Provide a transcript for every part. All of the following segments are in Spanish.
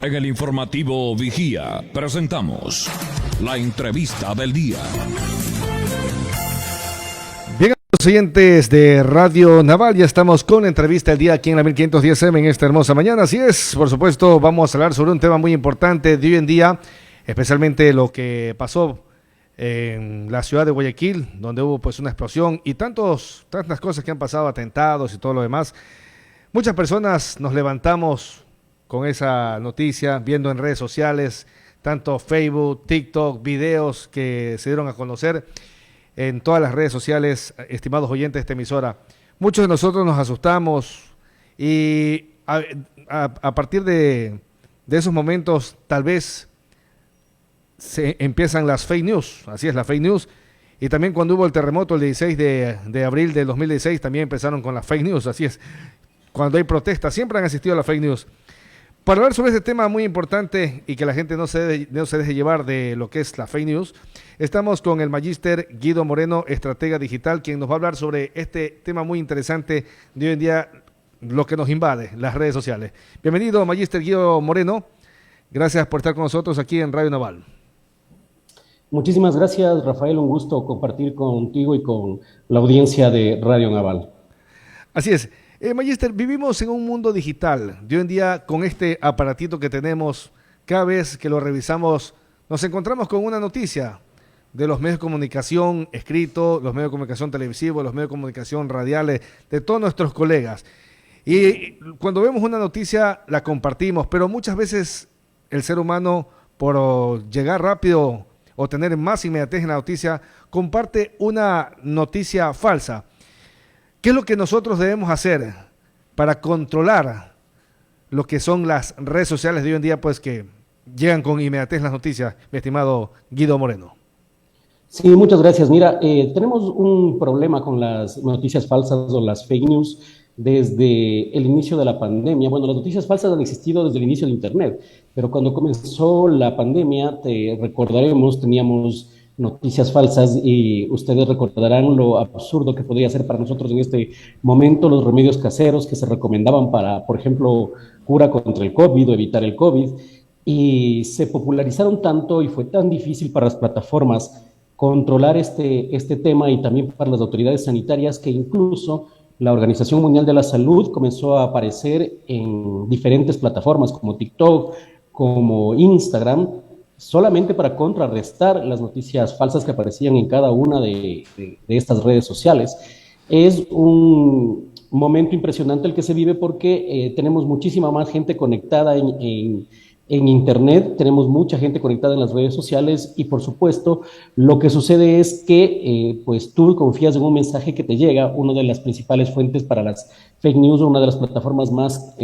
En el informativo Vigía presentamos la entrevista del día. Bien, los oyentes de Radio Naval, ya estamos con la entrevista del día aquí en la 1510M en esta hermosa mañana. Así es, por supuesto, vamos a hablar sobre un tema muy importante de hoy en día, especialmente lo que pasó en la ciudad de Guayaquil, donde hubo pues una explosión y tantas cosas que han pasado, atentados y todo lo demás. Muchas personas nos levantamos con esa noticia, viendo en redes sociales, tanto Facebook, TikTok, videos que se dieron a conocer en todas las redes sociales, estimados oyentes de esta emisora. Muchos de nosotros nos asustamos y a partir de esos momentos tal vez se empiezan las fake news, así es, la fake news. Y también cuando hubo el terremoto el 16 de abril del 2016 también empezaron con las fake news, así es. Cuando hay protestas siempre han existido las fake news. Para hablar sobre este tema muy importante y que la gente no se deje llevar de lo que es la fake news, estamos con el magíster Guido Moreno, estratega digital, quien nos va a hablar sobre este tema muy interesante de hoy en día, lo que nos invade, las redes sociales. Bienvenido, magíster Guido Moreno. Gracias por estar con nosotros aquí en Radio Naval. Muchísimas gracias, Rafael. Un gusto compartir contigo y con la audiencia de Radio Naval. Así es. Magíster, vivimos en un mundo digital. De hoy en día, con este aparatito que tenemos, cada vez que lo revisamos, nos encontramos con una noticia de los medios de comunicación escritos, los medios de comunicación televisivos, los medios de comunicación radiales, de todos nuestros colegas. Y cuando vemos una noticia, la compartimos, pero muchas veces el ser humano, por llegar rápido o tener más inmediatez en la noticia, comparte una noticia falsa. ¿Qué es lo que nosotros debemos hacer para controlar lo que son las redes sociales de hoy en día, pues que llegan con inmediatez las noticias, mi estimado Guido Moreno? Sí, muchas gracias. Mira, tenemos un problema con las noticias falsas o las fake news desde el inicio de la pandemia. Bueno, las noticias falsas han existido desde el inicio de Internet, pero cuando comenzó la pandemia, te recordaremos, teníamos noticias falsas y ustedes recordarán lo absurdo que podría ser para nosotros en este momento los remedios caseros que se recomendaban para, por ejemplo, cura contra el COVID o evitar el COVID, y se popularizaron tanto y fue tan difícil para las plataformas controlar este tema y también para las autoridades sanitarias que incluso la Organización Mundial de la Salud comenzó a aparecer en diferentes plataformas como TikTok, como Instagram, solamente para contrarrestar las noticias falsas que aparecían en cada una de estas redes sociales. Es un momento impresionante el que se vive porque tenemos muchísima más gente conectada en Internet, tenemos mucha gente conectada en las redes sociales y por supuesto lo que sucede es que pues tú confías en un mensaje que te llega. Una de las principales fuentes para las fake news, una de las plataformas más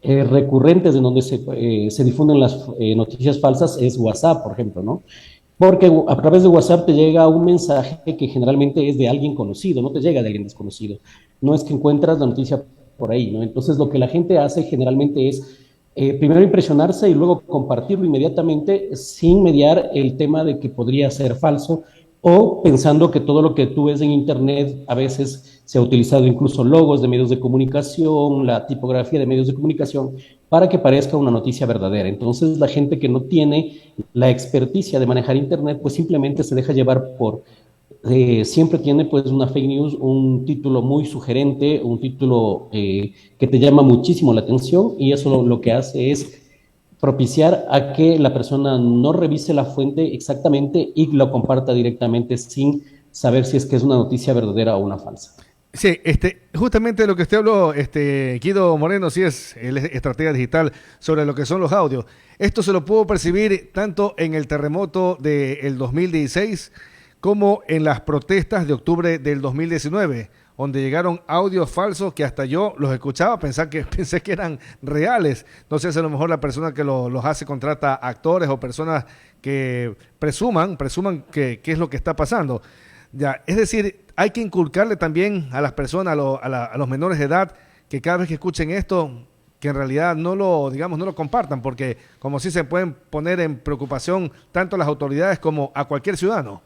recurrentes en donde se difunden las noticias falsas es WhatsApp, por ejemplo, ¿no? Porque a través de WhatsApp te llega un mensaje que generalmente es de alguien conocido, no te llega de alguien desconocido. No es que encuentras la noticia por ahí, ¿no? Entonces lo que la gente hace generalmente es primero impresionarse y luego compartirlo inmediatamente sin mediar el tema de que podría ser falso o pensando que todo lo que tú ves en Internet a veces se ha utilizado incluso logos de medios de comunicación, la tipografía de medios de comunicación, para que parezca una noticia verdadera. Entonces la gente que no tiene la experticia de manejar Internet, pues simplemente se deja llevar por, siempre tiene pues una fake news, un título muy sugerente, un título que te llama muchísimo la atención y eso lo que hace es propiciar a que la persona no revise la fuente exactamente y lo comparta directamente sin saber si es que es una noticia verdadera o una falsa. Sí, justamente de lo que usted habló, Guido Moreno, sí es el estratega digital sobre lo que son los audios. Esto se lo puedo percibir tanto en el terremoto del 2016 como en las protestas de octubre del 2019, donde llegaron audios falsos que hasta yo los escuchaba, pensé que eran reales. No sé si a lo mejor la persona que los hace contrata actores o personas que presuman que es lo que está pasando. Ya, es decir, hay que inculcarle también a las personas, a los menores de edad, que cada vez que escuchen esto, que en realidad no lo compartan, porque como si se pueden poner en preocupación tanto las autoridades como a cualquier ciudadano.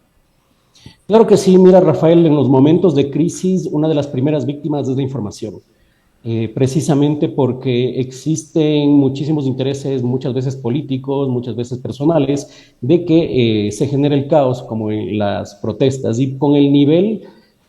Claro que sí, mira Rafael, en los momentos de crisis, una de las primeras víctimas es la información. precisamente porque existen muchísimos intereses, muchas veces políticos, muchas veces personales, de que se genere el caos, como en las protestas, y con el nivel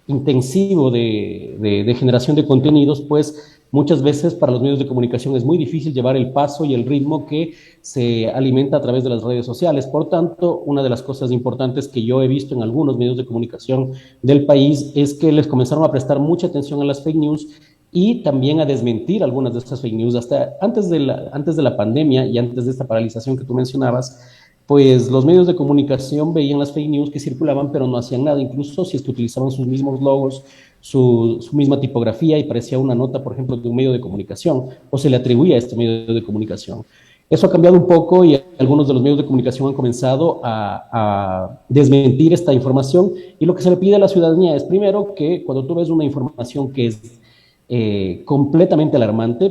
intensivo de generación de contenidos, pues muchas veces para los medios de comunicación es muy difícil llevar el paso y el ritmo que se alimenta a través de las redes sociales. Por tanto, una de las cosas importantes que yo he visto en algunos medios de comunicación del país es que les comenzaron a prestar mucha atención a las fake news y también a desmentir algunas de estas fake news. Hasta antes de la pandemia y antes de esta paralización que tú mencionabas, pues los medios de comunicación veían las fake news que circulaban, pero no hacían nada, incluso si es que utilizaban sus mismos logos, su misma tipografía y parecía una nota, por ejemplo, de un medio de comunicación, o se le atribuía a este medio de comunicación. Eso ha cambiado un poco y algunos de los medios de comunicación han comenzado a desmentir esta información, y lo que se le pide a la ciudadanía es, primero, que cuando tú ves una información que es completamente alarmante,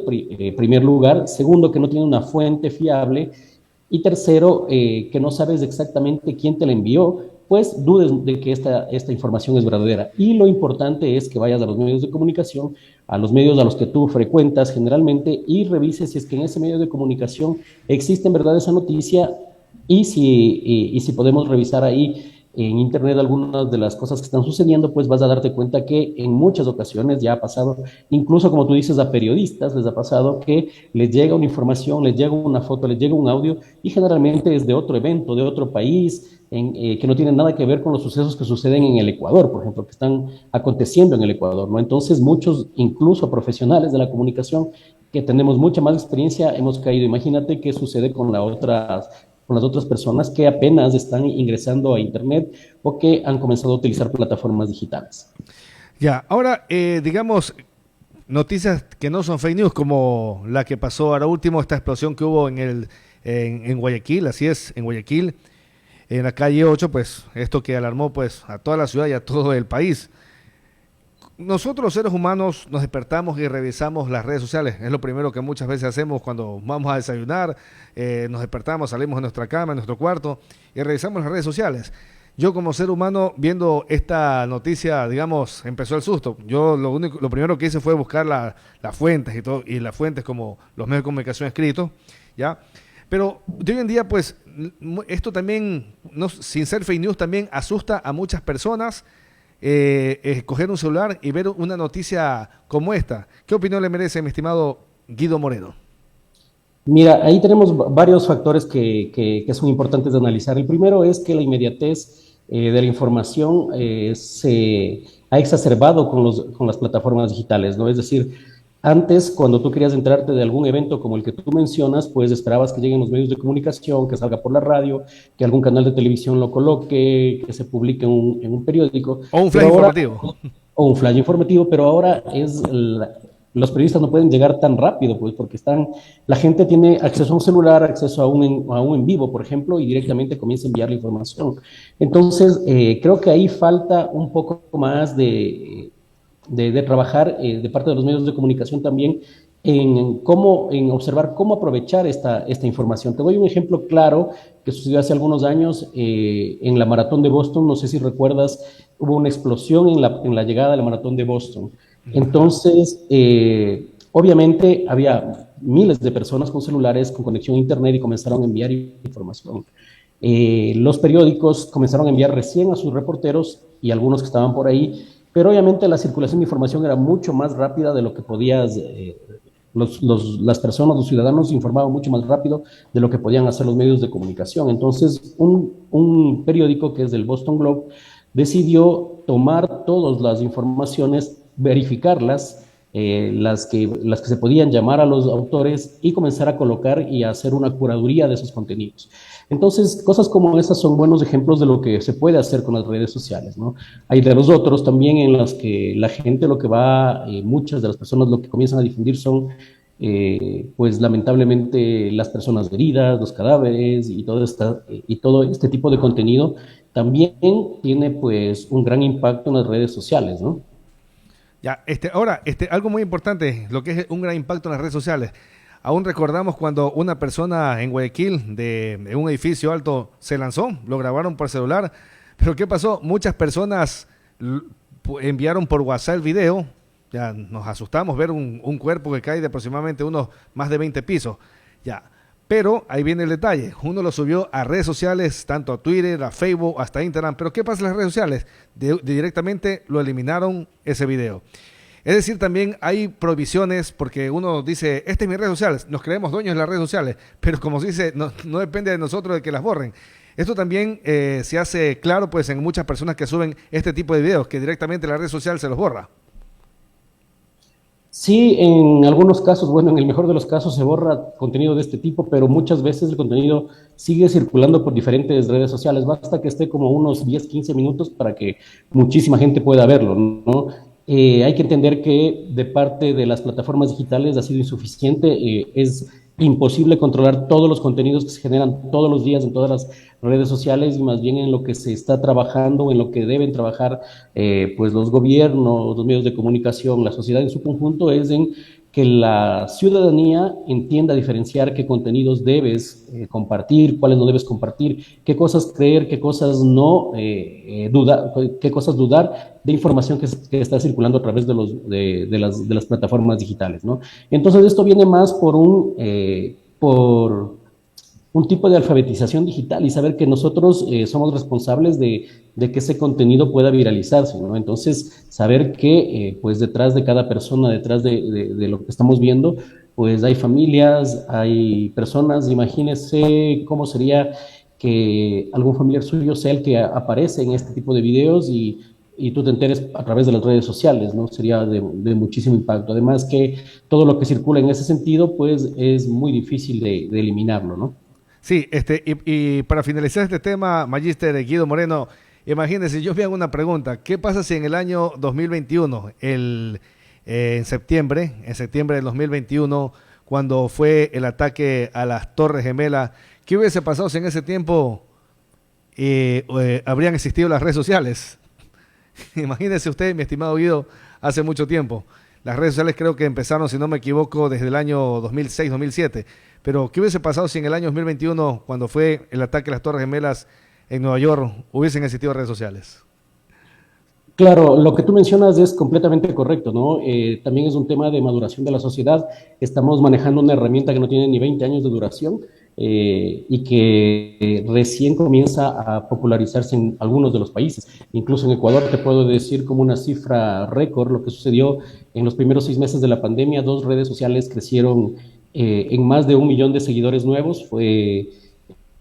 primer lugar, segundo, que no tiene una fuente fiable, y tercero, que no sabes exactamente quién te la envió, pues dudes de que esta información es verdadera. Y lo importante es que vayas a los medios de comunicación, a los medios a los que tú frecuentas generalmente, y revises si es que en ese medio de comunicación existe en verdad esa noticia, y si podemos revisar ahí en Internet algunas de las cosas que están sucediendo, pues vas a darte cuenta que en muchas ocasiones ya ha pasado, incluso como tú dices, a periodistas les ha pasado que les llega una información, les llega una foto, les llega un audio, y generalmente es de otro evento, de otro país, que no tienen nada que ver con los sucesos que suceden en el Ecuador, por ejemplo, que están aconteciendo en el Ecuador, ¿no? Entonces muchos, incluso profesionales de la comunicación, que tenemos mucha más experiencia, hemos caído. Imagínate qué sucede con las otras personas que apenas están ingresando a Internet o que han comenzado a utilizar plataformas digitales. Ya, ahora, digamos, noticias que no son fake news, como la que pasó ahora último, esta explosión que hubo en Guayaquil, así es, en Guayaquil, en la calle 8, pues esto que alarmó pues a toda la ciudad y a todo el país. Nosotros los seres humanos nos despertamos y revisamos las redes sociales. Es lo primero que muchas veces hacemos cuando vamos a desayunar. Nos despertamos, salimos de nuestra cama, de nuestro cuarto y revisamos las redes sociales. Yo como ser humano, viendo esta noticia, digamos, empezó el susto. Yo lo primero que hice fue buscar las fuentes y todo, y las fuentes como los medios de comunicación escritos, ¿ya? Pero de hoy en día, pues, esto también, no, sin ser fake news, también asusta a muchas personas. Coger un celular y ver una noticia como esta. ¿Qué opinión le merece, mi estimado Guido Moreno? Mira, ahí tenemos varios factores que son importantes de analizar. El primero es que la inmediatez de la información se ha exacerbado con las plataformas digitales, ¿no? Es decir, antes, cuando tú querías enterarte de algún evento como el que tú mencionas, pues esperabas que lleguen los medios de comunicación, que salga por la radio, que algún canal de televisión lo coloque, que se publique en un periódico. O un flash informativo. O un flash informativo, pero ahora los periodistas no pueden llegar tan rápido, pues, porque la gente tiene acceso a un celular, acceso a un en vivo, por ejemplo, y directamente comienza a enviar la información. Entonces, creo que ahí falta un poco más de trabajar de parte de los medios de comunicación también en observar cómo aprovechar esta información. Te doy un ejemplo claro que sucedió hace algunos años en la maratón de Boston. No sé si recuerdas, hubo una explosión en la llegada de la maratón de Boston. Entonces, obviamente había miles de personas con celulares, con conexión a Internet, y comenzaron a enviar información. Los periódicos comenzaron a enviar recién a sus reporteros y algunos que estaban por ahí, pero obviamente la circulación de información era mucho más rápida de lo que las personas, los ciudadanos informaban mucho más rápido de lo que podían hacer los medios de comunicación. Entonces, un periódico que es del Boston Globe decidió tomar todas las informaciones, verificarlas, las que se podían llamar a los autores y comenzar a colocar y a hacer una curaduría de esos contenidos. Entonces, cosas como esas son buenos ejemplos de lo que se puede hacer con las redes sociales, ¿no? Hay de los otros también en los que la gente muchas de las personas lo que comienzan a difundir son, pues lamentablemente, las personas heridas, los cadáveres y todo este tipo de contenido también tiene pues un gran impacto en las redes sociales, ¿no? Ya, ahora, algo muy importante, lo que es un gran impacto en las redes sociales. Aún recordamos cuando una persona en Guayaquil, en un edificio alto, se lanzó, lo grabaron por celular, pero ¿qué pasó? Muchas personas enviaron por WhatsApp el video Ya nos asustamos ver un cuerpo que cae de aproximadamente unos más de 20 pisos. Ya. Pero ahí viene el detalle. Uno lo subió a redes sociales, tanto a Twitter, a Facebook, hasta Instagram. Pero ¿qué pasa en las redes sociales? Directamente lo eliminaron ese video. Es decir, también hay prohibiciones porque uno dice, esta es mi red social, nos creemos dueños de las redes sociales, pero como se dice, no depende de nosotros de que las borren. Esto también se hace claro pues en muchas personas que suben este tipo de videos, que directamente la red social se los borra. Sí, en algunos casos, bueno, en el mejor de los casos se borra contenido de este tipo, pero muchas veces el contenido sigue circulando por diferentes redes sociales. Basta que esté como unos 10, 15 minutos para que muchísima gente pueda verlo, ¿no? Hay que entender que de parte de las plataformas digitales ha sido insuficiente, es imposible controlar todos los contenidos que se generan todos los días en todas las redes sociales, y más bien en lo que se está trabajando, en lo que deben trabajar pues los gobiernos, los medios de comunicación, la sociedad en su conjunto, es en que la ciudadanía entienda diferenciar qué contenidos debes compartir, cuáles no debes compartir, qué cosas creer, qué cosas no dudar, qué cosas dudar de información que está circulando a través de las plataformas digitales, ¿no? Entonces esto viene más por un tipo de alfabetización digital y saber que nosotros somos responsables de que ese contenido pueda viralizarse, ¿no? Entonces, saber que pues detrás de cada persona, detrás de lo que estamos viendo, pues hay familias, hay personas. Imagínese cómo sería que algún familiar suyo sea el que aparece en este tipo de videos y tú te enteres a través de las redes sociales, ¿no? Sería de muchísimo impacto. Además que todo lo que circula en ese sentido, pues es muy difícil de eliminarlo, ¿no? Sí, y para finalizar este tema, Magíster Guido Moreno, imagínense, yo me hago una pregunta, ¿qué pasa si en el año 2021, en septiembre del 2021, cuando fue el ataque a las Torres Gemelas, qué hubiese pasado si en ese tiempo habrían existido las redes sociales? Imagínese usted, mi estimado Guido, hace mucho tiempo. Las redes sociales creo que empezaron, si no me equivoco, desde el año 2006-2007. Pero, ¿qué hubiese pasado si en el año 2021, cuando fue el ataque a las Torres Gemelas en Nueva York, hubiesen existido redes sociales? Claro, lo que tú mencionas es completamente correcto, ¿no? También es un tema de maduración de la sociedad. Estamos manejando una herramienta que no tiene ni 20 años de duración y que recién comienza a popularizarse en algunos de los países. Incluso en Ecuador te puedo decir como una cifra récord lo que sucedió en los primeros 6 meses de la pandemia. 2 redes sociales crecieron en más de 1 millón de seguidores nuevos. Fue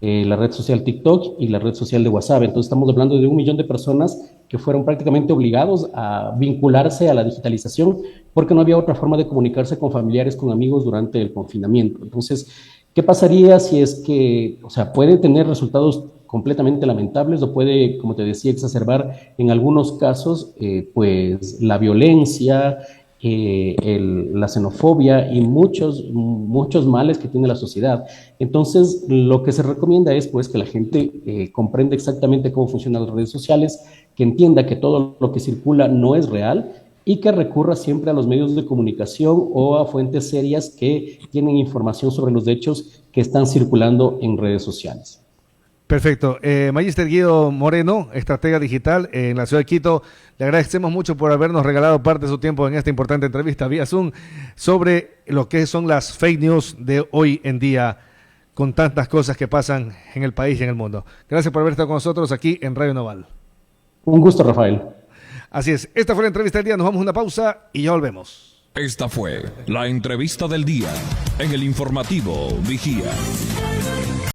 la red social TikTok y la red social de WhatsApp. Entonces estamos hablando de 1 millón de personas que fueron prácticamente obligados a vincularse a la digitalización porque no había otra forma de comunicarse con familiares, con amigos durante el confinamiento. Entonces, ¿qué pasaría si es que, o sea, puede tener resultados completamente lamentables o puede, como te decía, exacerbar en algunos casos pues la violencia, la xenofobia y muchos males que tiene la sociedad? Entonces, lo que se recomienda es pues que la gente comprenda exactamente cómo funcionan las redes sociales, que entienda que todo lo que circula no es real y que recurra siempre a los medios de comunicación o a fuentes serias que tienen información sobre los hechos que están circulando en redes sociales. Perfecto. Magíster Guido Moreno, estratega digital en la ciudad de Quito, le agradecemos mucho por habernos regalado parte de su tiempo en esta importante entrevista vía Zoom sobre lo que son las fake news de hoy en día con tantas cosas que pasan en el país y en el mundo. Gracias por haber estado con nosotros aquí en Radio Naval. Un gusto, Rafael. Así es. Esta fue la entrevista del día. Nos vamos a una pausa y ya volvemos. Esta fue la entrevista del día en el informativo Vigía.